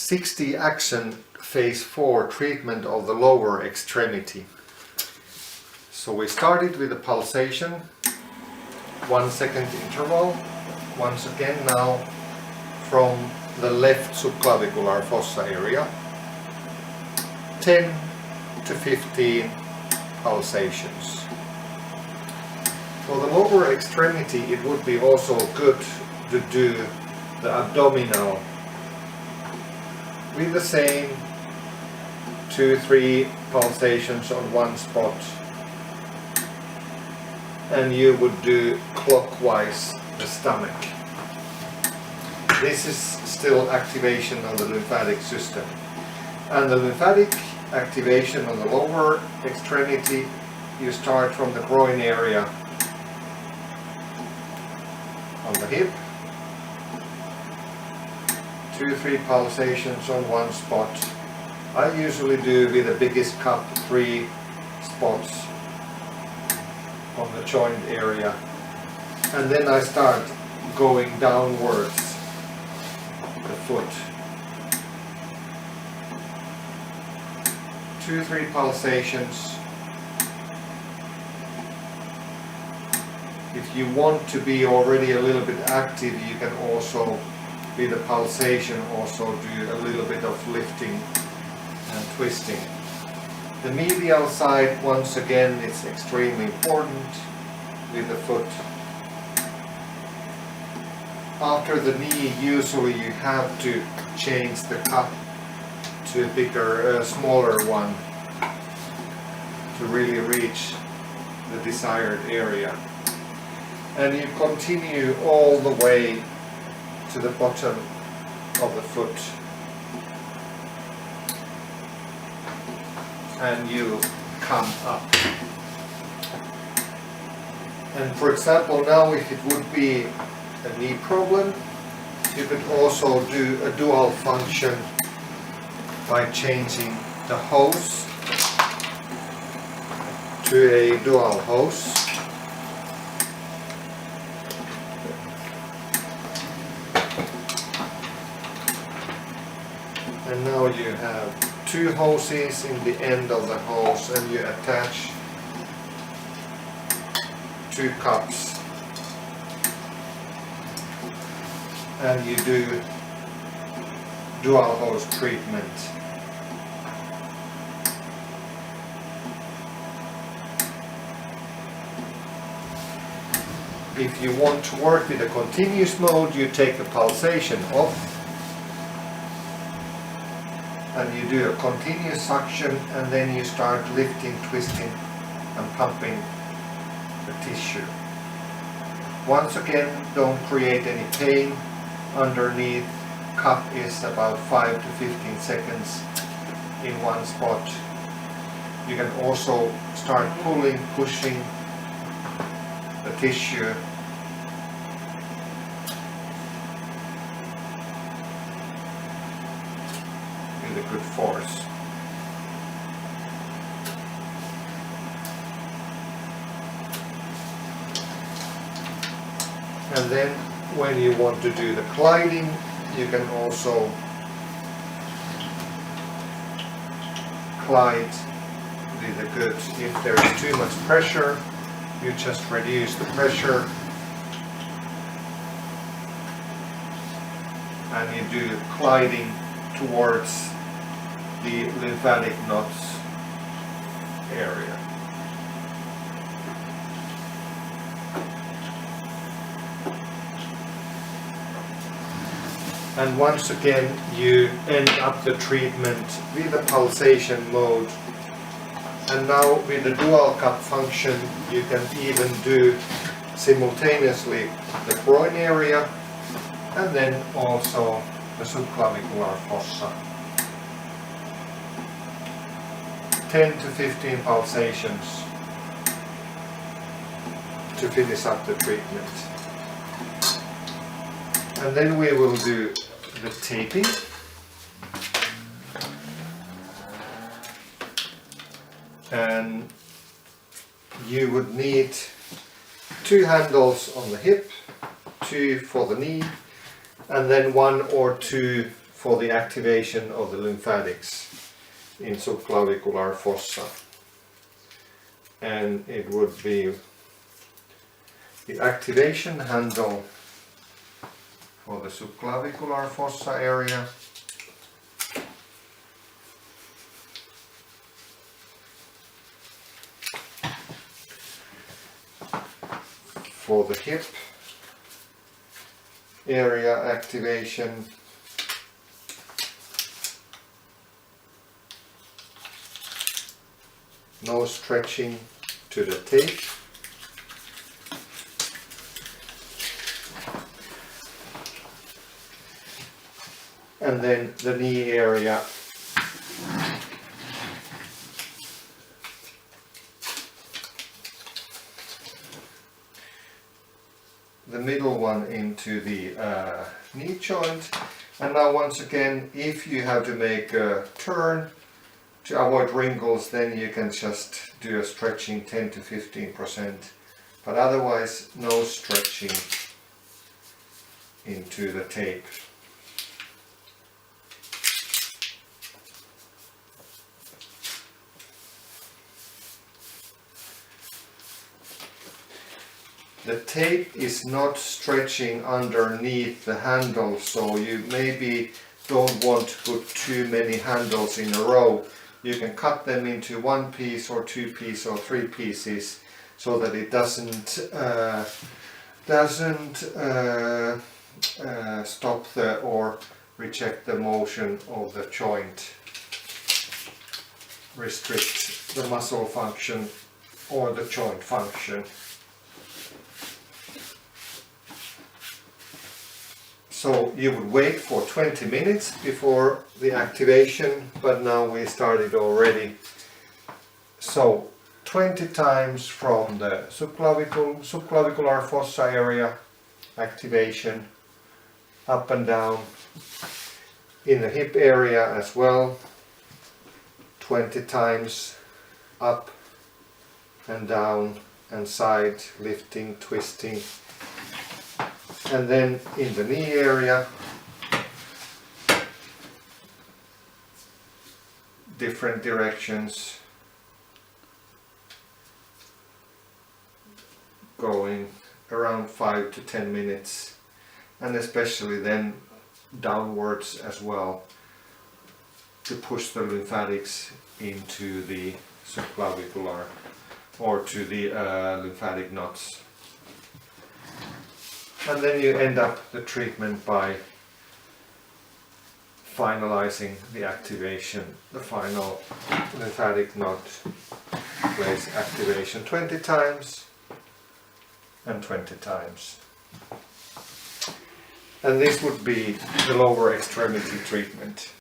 60 action phase 4 treatment of the lower extremity. So we started with the pulsation, 1 second interval, once again now from the left subclavicular fossa area, 10 to 15 pulsations. For the lower extremity it would be also good to do the abdominal with the same 2-3 pulsations on one spot, and you would do clockwise the stomach. This is still activation of the lymphatic system, and the lymphatic activation on the lower extremity, you start from the groin area on the hip, 2-3 pulsations on one spot. I usually do with the biggest cup 3 spots on the joint area, and then I start going downwards the foot. 2-3 pulsations. If you want to be already a little bit active, you can also with the pulsation also do a little bit of lifting and twisting. The medial side, once again, is extremely important with the foot. After the knee, usually you have to change the cup to a bigger, smaller one to really reach the desired area. And you continue all the way to the bottom of the foot, and you come up. And for example, now if it would be a knee problem, you could also do a dual function by changing the hose to a dual hose. And now you have 2 hoses in the end of the hose, and you attach 2 cups, and you do dual hose treatment. If you want to work with a continuous mode, you take the pulsation off and you do a continuous suction, and then you start lifting, twisting and pumping the tissue. Once again, don't create any pain underneath. Cup is about 5 to 15 seconds in one spot. You can also start pulling, pushing the tissue. With a good force. And then when you want to do the gliding, you can also glide with a good, if there is too much pressure, you just reduce the pressure and you do gliding towards the lymphatic nodes area. And once again you end up the treatment with the pulsation mode. And now with the dual cup function you can even do simultaneously the groin area and then also the subclavicular fossa. 10 to 15 pulsations to finish up the treatment. And then we will do the taping. And you would need 2 handles on the hip, 2 for the knee, and then 1 or 2 for the activation of the lymphatics in subclavicular fossa. And it would be the activation handle for the subclavicular fossa area. For the hip area activation. No stretching to the tape. And then the knee area. The middle one into the knee joint. And now once again, if you have to make a turn to avoid wrinkles, then you can just do a stretching 10 to 15%, but otherwise no stretching into the tape. The tape is not stretching underneath the handle, so you maybe don't want to put too many handles in a row. You can cut them into one piece or two pieces or three pieces so that it doesn't stop the or reject the motion of the joint, restrict the muscle function or the joint function. So you would wait for 20 minutes before the activation, but now we started already. So 20 times from the subclavicular fossa area activation, up and down. In the hip area as well, 20 times up and down and side, lifting, twisting. And then in the knee area, different directions, going around 5 to 10 minutes, and especially then downwards as well to push the lymphatics into the subclavicular or to the lymphatic knots. And then you end up the treatment by finalizing the activation, the final lymphatic knot place activation 20 times and 20 times. And this would be the lower extremity treatment.